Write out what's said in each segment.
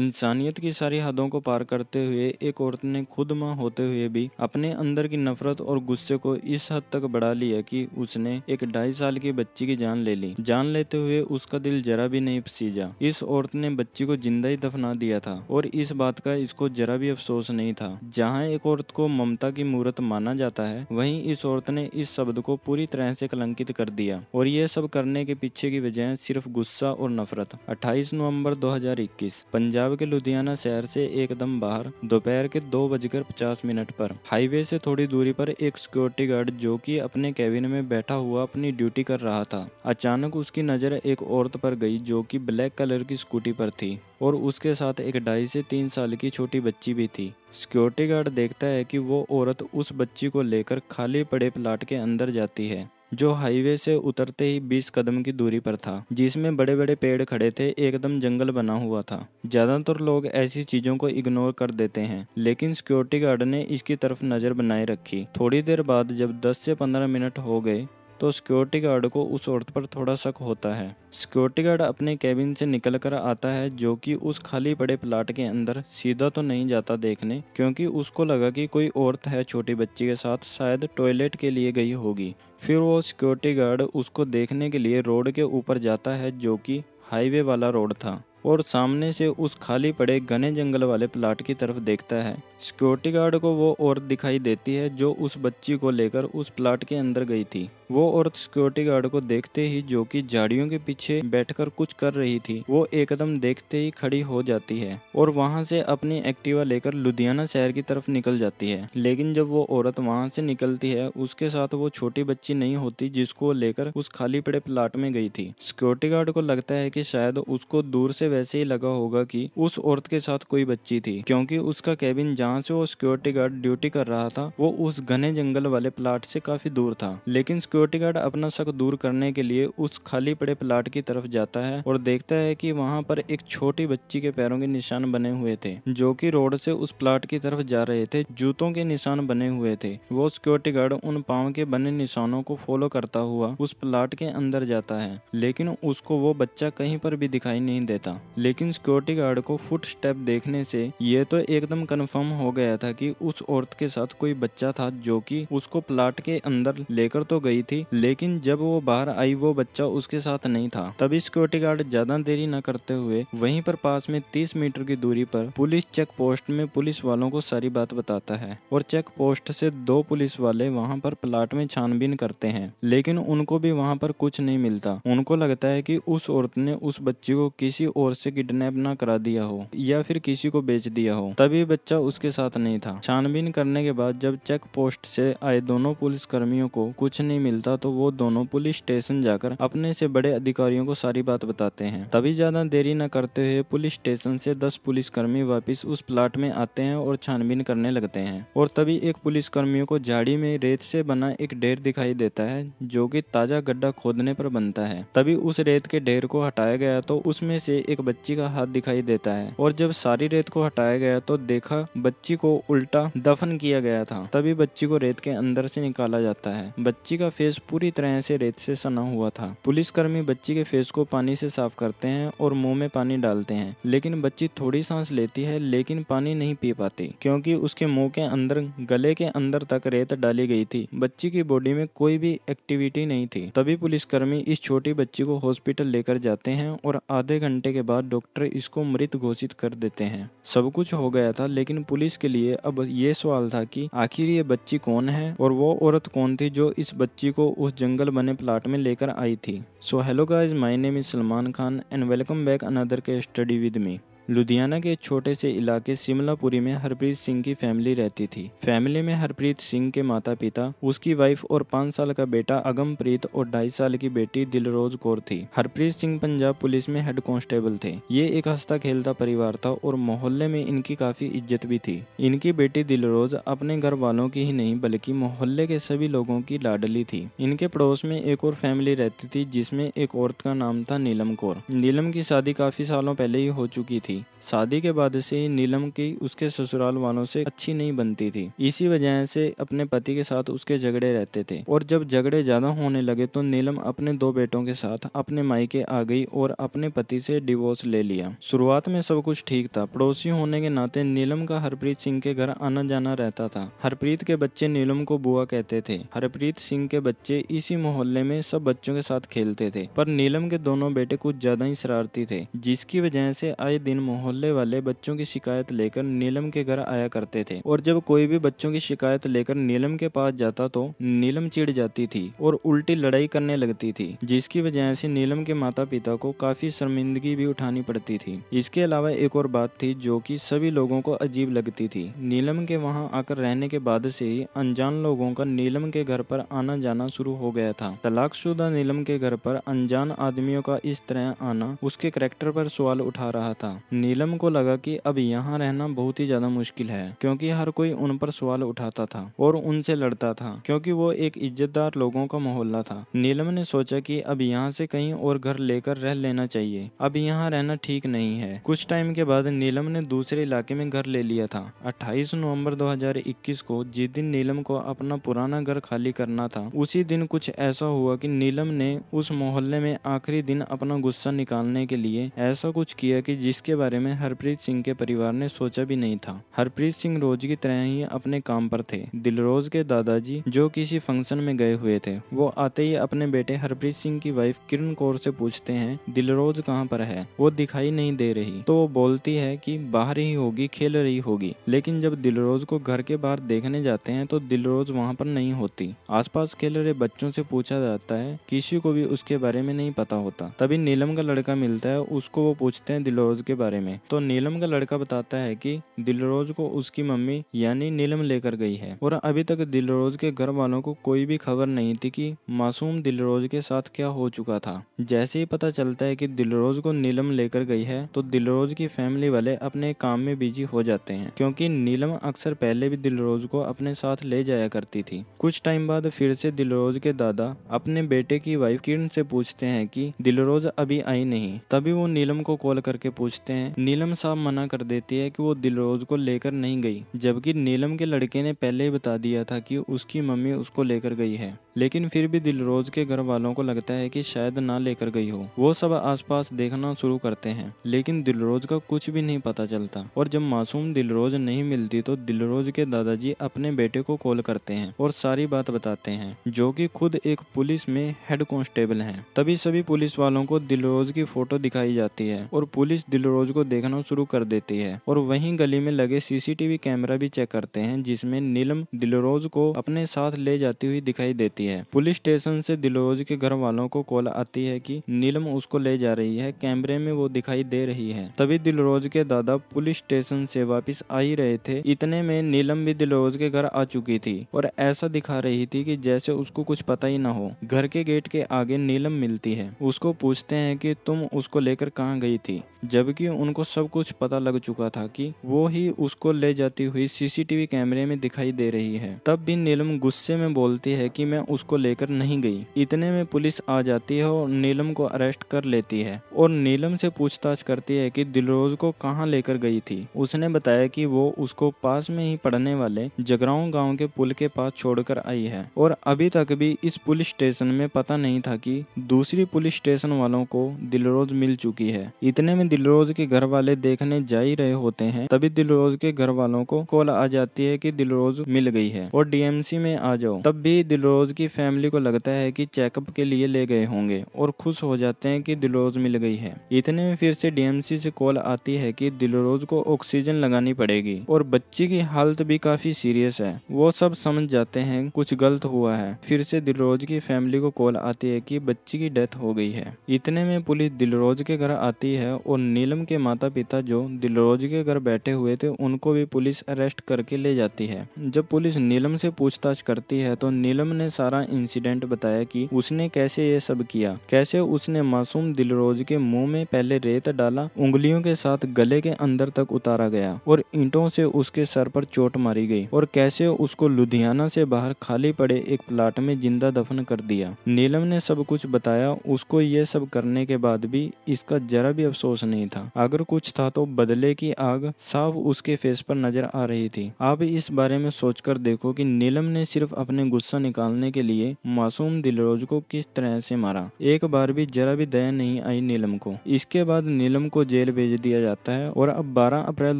इंसानियत की सारी हदों को पार करते हुए एक औरत ने खुद मां होते हुए भी अपने अंदर की नफरत और गुस्से को इस हद तक बढ़ा लिया कि उसने एक 2.5 साल की बच्ची की जान ले ली। जान लेते हुए उसका दिल जरा भी नहीं पसीजा। इस औरत ने बच्ची को जिंदा ही दफना दिया था और इस बात का इसको जरा भी अफसोस नहीं था। जहाँ एक औरत को ममता की मूर्त माना जाता है, वहीं इस औरत ने इस शब्द को पूरी तरह से कलंकित कर दिया। और ये सब करने के पीछे की वजह सिर्फ गुस्सा और नफरत। 28 नवंबर 2021 पंजाब के लुधियाना शहर से एकदम बाहर दोपहर के 2:50 पर हाईवे से थोड़ी दूरी पर एक सिक्योरिटी गार्ड जो कि अपने कैबिन में बैठा हुआ अपनी ड्यूटी कर रहा था, अचानक उसकी नजर एक औरत पर गई जो कि ब्लैक कलर की स्कूटी पर थी और उसके साथ एक 2.5 से 3 साल की छोटी बच्ची भी थी। सिक्योरिटी गार्ड देखता है कि वो औरत उस बच्ची को लेकर खाली पड़े प्लाट के अंदर जाती है जो हाईवे से उतरते ही 20 कदम की दूरी पर था, जिसमें बड़े बड़े पेड़ खड़े थे। एकदम जंगल बना हुआ था। ज्यादातर लोग ऐसी चीजों को इग्नोर कर देते हैं, लेकिन सिक्योरिटी गार्ड ने इसकी तरफ नजर बनाए रखी। थोड़ी देर बाद जब 10 से 15 मिनट हो गए तो सिक्योरिटी गार्ड को उस औरत पर थोड़ा शक होता है। सिक्योरिटी गार्ड अपने कैबिन से निकल कर आता है जो कि उस खाली पड़े प्लाट के अंदर सीधा तो नहीं जाता देखने, क्योंकि उसको लगा कि कोई औरत है छोटी बच्ची के साथ, शायद टॉयलेट के लिए गई होगी। फिर वो सिक्योरिटी गार्ड उसको देखने के लिए रोड के ऊपर जाता है जो कि हाईवे वाला रोड था और सामने से उस खाली पड़े घने जंगल वाले प्लाट की तरफ देखता है। सिक्योरिटी गार्ड को वो औरत दिखाई देती है जो उस बच्ची को लेकर उस प्लाट के अंदर गई थी। वो औरत सिक्योरिटी गार्ड को देखते ही, जो कि झाड़ियों के पीछे बैठकर कुछ कर रही थी, वो एकदम देखते ही खड़ी हो जाती है और वहां से अपनी एक्टिवा लेकर लुधियाना शहर की तरफ निकल जाती है। लेकिन जब वो औरत वहां से निकलती है, उसके साथ वो छोटी बच्ची नहीं होती जिसको लेकर उस खाली पड़े प्लाट में गई थी। सिक्योरिटी गार्ड को लगता है कि शायद उसको दूर से वैसे ही लगा होगा कि उस औरत के साथ कोई बच्ची थी, क्योंकि उसका कैबिन जहाँ से वो सिक्योरिटी गार्ड ड्यूटी कर रहा था वो उस घने जंगल वाले प्लाट से काफी दूर था। लेकिन सिक्योरिटी गार्ड अपना शक दूर करने के लिए उस खाली पड़े प्लाट की तरफ जाता है और देखता है कि वहाँ पर एक छोटी बच्ची के पैरों के निशान बने हुए थे जो कि रोड से उस प्लाट की तरफ जा रहे थे। जूतों के निशान बने हुए थे। वो सिक्योरिटी गार्ड उन पाँव के बने निशानों को फॉलो करता हुआ उस प्लाट के अंदर जाता है, लेकिन उसको वो बच्चा कहीं पर भी दिखाई नहीं देता। लेकिन सिक्योरिटी गार्ड को फुट स्टेप देखने से ये तो एकदम कंफर्म हो गया था कि उस औरत के साथ कोई बच्चा था जो कि उसको प्लाट के अंदर लेकर तो गई थी, लेकिन जब वो बाहर आई वो बच्चा उसके साथ नहीं था। तभी सिक्योरिटी गार्ड ज्यादा देरी न करते हुए वहीं पर पास में 30 मीटर की दूरी पर पुलिस चेक पोस्ट में पुलिस वालों को सारी बात बताता है और चेक पोस्ट से 2 पुलिस वाले वहां पर प्लाट में छानबीन करते हैं, लेकिन उनको भी वहां पर कुछ नहीं मिलता। उनको लगता है कि उस औरत ने उस बच्ची को किसी और से किडनैप ना करा दिया हो या फिर किसी को बेच दिया हो, तभी बच्चा उसके साथ नहीं था। छानबीन करने के बाद जब चेक पोस्ट से आए दोनों पुलिस कर्मियों को कुछ नहीं मिलता तो वो दोनों पुलिस स्टेशन जाकर अपने से बड़े अधिकारियों को सारी बात बताते हैं। तभी ज्यादा देरी न करते हुए पुलिस स्टेशन से 10 पुलिस कर्मी वापिस उस प्लाट में आते हैं और छानबीन करने लगते हैं। और तभी एक पुलिस कर्मियों को झाड़ी में रेत से बना एक ढेर दिखाई देता है जो कि ताजा गड्ढा खोदने पर बनता है। तभी उस रेत के ढेर को हटाया गया तो उसमें से एक बच्ची का हाथ दिखाई देता है और जब सारी रेत को हटाया गया तो देखा बच्ची को उल्टा दफन किया गया था। तभी बच्ची को रेत के अंदर से निकाला जाता है। बच्ची का फेस पूरी तरह से रेत से सना हुआ था। पुलिसकर्मी बच्ची के फेस को पानी से साफ करते हैं और मुंह में पानी डालते हैं, लेकिन बच्ची थोड़ी सांस लेती है लेकिन पानी नहीं पी पाती क्योंकि उसके मुंह के अंदर गले के अंदर तक रेत डाली गई थी। बच्ची की बॉडी में कोई भी एक्टिविटी नहीं थी। तभी पुलिसकर्मी इस छोटी बच्ची को हॉस्पिटल लेकर जाते हैं और आधे घंटे के बाद डॉक्टर इसको मृत घोषित कर देते हैं। सब कुछ हो गया था, लेकिन पुलिस के लिए अब ये सवाल था कि आखिर ये बच्ची कौन है और वो औरत कौन थी जो इस बच्ची को उस जंगल बने प्लाट में लेकर आई थी। So hello guys, my name is Salman Khan and welcome back another के स्टडी विद मी। लुधियाना के एक छोटे से इलाके शिमलापुरी में हरप्रीत सिंह की फैमिली रहती थी। फैमिली में हरप्रीत सिंह के माता पिता, उसकी वाइफ और 5 साल का बेटा अगमप्रीत और 2.5 साल की बेटी दिलरोज कौर थी। हरप्रीत सिंह पंजाब पुलिस में हेड कांस्टेबल थे। ये एक हंसता खेलता परिवार था और मोहल्ले में इनकी काफी इज्जत भी थी। इनकी बेटी दिलरोज अपने घर वालों की ही नहीं बल्कि मोहल्ले के सभी लोगों की लाडली थी। इनके पड़ोस में एक और फैमिली रहती थी जिसमें एक औरत का नाम था नीलम कौर। नीलम की शादी काफी सालों पहले ही हो चुकी थी। थी। शादी के बाद से ही नीलम की उसके ससुराल वालों से अच्छी नहीं बनती थी। इसी वजह से अपने पति के साथ उसके झगड़े रहते थे और जब झगड़े ज्यादा होने लगे तो नीलम अपने 2 बेटों के साथ अपने मायके आ गई और अपने पति से डिवोर्स ले लिया। शुरुआत में सब कुछ ठीक था। पड़ोसी होने के नाते नीलम का हरप्रीत सिंह के घर आना जाना रहता था। हरप्रीत के बच्चे नीलम को बुआ कहते थे। हरप्रीत सिंह के बच्चे इसी मोहल्ले में सब बच्चों के साथ खेलते थे, पर नीलम के दोनों बेटे कुछ ज्यादा ही शरारती थे, जिसकी वजह से आए दिन मोहल्ले वाले बच्चों की शिकायत लेकर नीलम के घर आया करते थे। और जब कोई भी बच्चों की शिकायत लेकर नीलम के पास जाता तो नीलम चिढ़ जाती थी और उल्टी लड़ाई करने लगती थी, जिसकी वजह से नीलम के माता पिता को काफी शर्मिंदगी भी उठानी पड़ती थी। इसके अलावा एक और बात थी जो कि सभी लोगों को अजीब लगती थी। नीलम के वहां आकर रहने के बाद से ही अनजान लोगों का नीलम के घर पर आना जाना शुरू हो गया था। तलाकशुदा नीलम के घर पर अनजान आदमियों का इस तरह आना उसके करैक्टर पर सवाल उठा रहा था। नीलम को लगा कि अब यहाँ रहना बहुत ही ज्यादा मुश्किल है, क्योंकि हर कोई उन पर सवाल उठाता था और उनसे लड़ता था, क्योंकि वो एक इज्जतदार लोगों का मोहल्ला था। नीलम ने सोचा कि अब यहाँ से कहीं और घर लेकर रह लेना चाहिए, अब यहाँ रहना ठीक नहीं है। कुछ टाइम के बाद नीलम ने दूसरे इलाके में घर ले लिया था। 28 नवंबर 2021 को जिस दिन नीलम को अपना पुराना घर खाली करना था, उसी दिन कुछ ऐसा हुआ कि नीलम ने उस मोहल्ले में आखिरी दिन अपना गुस्सा निकालने के लिए ऐसा कुछ किया कि जिसके बारे में हरप्रीत सिंह के परिवार ने सोचा भी नहीं था। हरप्रीत सिंह रोज की तरह ही अपने काम पर थे। दिलरोज के दादाजी जो किसी फंक्शन में गए हुए थे, वो आते ही अपने बेटे हरप्रीत सिंह की वाइफ किरण कौर से पूछते हैं दिलरोज कहाँ पर है, वो दिखाई नहीं दे रही। तो वो बोलती है कि बाहर ही होगी, खेल रही होगी। लेकिन जब दिलरोज को घर के बाहर देखने जाते हैं तो दिलरोज वहाँ पर नहीं होती। आसपास खेल रहे बच्चों से पूछा जाता है, किसी को भी उसके बारे में नहीं पता होता। तभी नीलम का लड़का मिलता है, उसको वो पूछते हैं दिलरोज के बारे में। तो नीलम का लड़का बताता है कि दिलरोज को उसकी मम्मी यानी नीलम लेकर गई है और अभी तक दिलरोज के घर वालों को कोई भी खबर नहीं थी कि मासूम दिलरोज के साथ क्या हो चुका था। जैसे ही पता चलता है कि दिलरोज को नीलम लेकर गई है तो दिलरोज की फैमिली वाले अपने काम में बिजी हो जाते हैं, क्योंकि नीलम अक्सर पहले भी दिलरोज को अपने साथ ले जाया करती थी। कुछ टाइम बाद फिर से दिलरोज के दादा अपने बेटे की वाइफ किरण से पूछते हैं कि दिलरोज अभी आई नहीं। तभी वो नीलम को कॉल करके पूछते हैं। नीलम साहब मना कर देती है कि वो दिलरोज को लेकर नहीं गई, जबकि नीलम के लड़के ने पहले ही बता दिया था कि उसकी मम्मी उसको लेकर गई है। लेकिन फिर भी दिलरोज के घर वालों को लगता है कि शायद ना लेकर गई हो। वो सब आसपास देखना शुरू करते हैं, लेकिन दिलरोज का कुछ भी नहीं पता चलता। और जब मासूम दिलरोज नहीं मिलती तो दिलरोज के दादाजी अपने बेटे को कॉल करते हैं और सारी बात बताते हैं, जो कि खुद एक पुलिस में हेड कांस्टेबल हैं। तभी सभी पुलिस वालों को दिलरोज की फोटो दिखाई जाती है और पुलिस दिलरोज को देखना शुरू कर देती है और वहीं गली में लगे सीसीटीवी कैमरा भी चेक करते हैं, जिसमें नीलम दिलरोज को अपने साथ ले जाती हुई दिखाई देती है। पुलिस स्टेशन से दिलरोज के घर वालों को कॉल आती है कि नीलम उसको ले जा रही है, कैमरे में वो दिखाई दे रही है। तभी दिलरोज के दादा पुलिस स्टेशन से वापस आ ही रहे थे, इतने में नीलम भी दिलरोज के घर आ चुकी थी और ऐसा दिखा रही थी कि जैसे उसको कुछ पता ही ना हो। घर के गेट के आगे नीलम मिलती है। उसको पूछते हैं कि तुम उसको लेकर कहाँ गई थी, जबकि उनको सब कुछ पता लग चुका था कि वो ही उसको ले जाती हुई सीसीटीवी कैमरे में दिखाई दे रही है। तब भी नीलम गुस्से में बोलती है कि मैं उसको लेकर नहीं गई। इतने में पुलिस आ जाती है और नीलम को अरेस्ट कर लेती है और नीलम से पूछताछ करती है कि दिलरोज को कहाँ लेकर गई थी। उसने बताया कि वो उसको पास में ही पड़ने वाले जगरांव गांव के पुल के पास छोड़कर आई है और अभी तक भी इस पुलिस स्टेशन में पता नहीं था कि दूसरी पुलिस स्टेशन वालों को दिलरोज मिल चुकी है। इतने में दिलरोज के घर वाले देखने जा ही रहे होते हैं, तभी दिलरोज के घर वालों को कॉल आ जाती है कि दिलरोज मिल गई है और डीएमसी में आ जाओ। तब भी दिलरोज की फैमिली को लगता है कि चेकअप के लिए ले गए होंगे और खुश हो जाते हैं कि दिलरोज मिल गई है। इतने में फिर से डीएमसी से कॉल आती है कि दिलरोज को ऑक्सीजन लगानी पड़ेगी और बच्ची की हालत भी काफी सीरियस है। वो सब समझ जाते हैं कुछ गलत हुआ है। फिर से दिलरोज की फैमिली को कॉल आती है कि बच्ची की डेथ हो गई है। इतने में पुलिस दिलरोज के घर आती है और नीलम के माता पिता जो दिलरोज के घर बैठे हुए थे उनको भी पुलिस अरेस्ट करके ले जाती है। जब पुलिस नीलम से पूछताछ करती है तो नीलम ने सारा इंसिडेंट बताया कि उसने कैसे ये सब किया, कैसे उसने मासूम दिलरोज के मुंह में पहले रेत डाला, उंगलियों के साथ गले के अंदर तक उतारा गया और ईंटों से उसके सर पर चोट मारी गई और कैसे उसको लुधियाना से बाहर खाली पड़े एक प्लाट में जिंदा दफन कर दिया। नीलम ने सब कुछ बताया। उसको ये सब करने के बाद भी इसका जरा भी अफसोस नहीं था। अगर कुछ था तो बदले की आग साफ उसके फेस पर नजर आ रही थी। आप इस बारे में सोचकर देखो कि नीलम ने सिर्फ अपने गुस्सा निकालने के लिए मासूम दिलरोज को किस तरह से मारा। एक बार भी जरा भी दया नहीं आई नीलम को। इसके बाद नीलम को जेल भेज दिया जाता है और अब 12 अप्रैल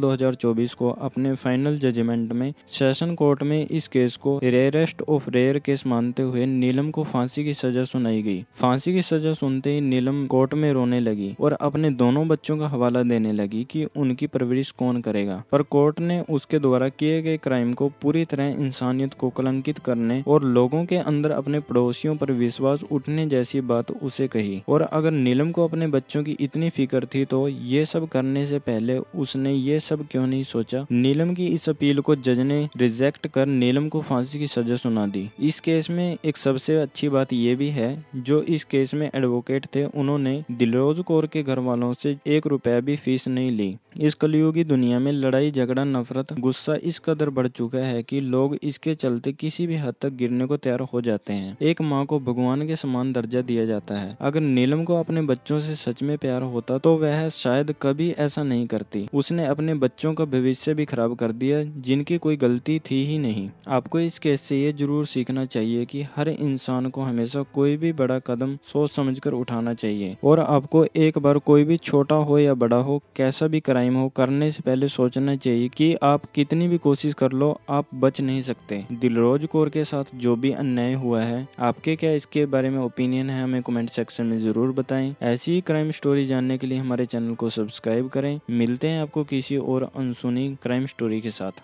2024 को अपने फाइनल जजमेंट में सेशन कोर्ट में इस केस को रेयरेस्ट ऑफ रेयर केस मानते हुए नीलम को फांसी की सजा सुनाई गई। फांसी की सजा सुनते ही नीलम कोर्ट में रोने लगी और अपने दोनों बच्चों का हवाला देने लगी कि उनकी परवरिश कौन करेगा। पर कोर्ट ने उसके द्वारा किए गए क्राइम को पूरी तरह इंसानियत को कलंकित करने और लोगों के अंदर अपने पड़ोसियों पर विश्वास उठने जैसी बात उसे कही। और अगर नीलम को अपने बच्चों की इतनी फिक्र थी तो ये सब करने से पहले उसने ये सब क्यों नहीं सोचा। नीलम की इस अपील को जज ने रिजेक्ट कर नीलम को फांसी की सजा सुना दी। इस केस में एक सबसे अच्छी बात यह भी है, जो इस केस में एडवोकेट थे उन्होंने दिलरोज कौर के घर वालों से 1 रुपया भी फीस नहीं ली। इस कलयुगी दुनिया में लड़ाई झगड़ा नफरत गुस्सा इस कदर बढ़ चुका है कि लोग इसके चलते किसी भी हद तक गिरने को तैयार हो जाते हैं। एक माँ को भगवान के समान दर्जा दिया जाता है। अगर नीलम को अपने बच्चों से सच में प्यार होता तो वह शायद कभी ऐसा नहीं करती। उसने अपने बच्चों का भविष्य भी खराब कर दिया जिनकी कोई गलती थी ही नहीं। आपको इस केस से ये जरूर सीखना चाहिए कि हर इंसान को हमेशा कोई भी बड़ा कदम सोच समझकर उठाना चाहिए और आपको एक बार कोई भी छोटा हो या बड़ा हो कैसा भी क्राइम हो करने से पहले सोचना चाहिए कि आप कितनी भी कोशिश कर लो आप बच नहीं सकते। दिलरोज कौर के साथ जो भी अन्याय हुआ है आपके क्या इसके बारे में ओपिनियन है हमें कमेंट सेक्शन में जरूर बताएं। ऐसी ही क्राइम स्टोरी जानने के लिए हमारे चैनल को सब्सक्राइब करें। मिलते हैं आपको किसी और अनसुनी क्राइम स्टोरी के साथ।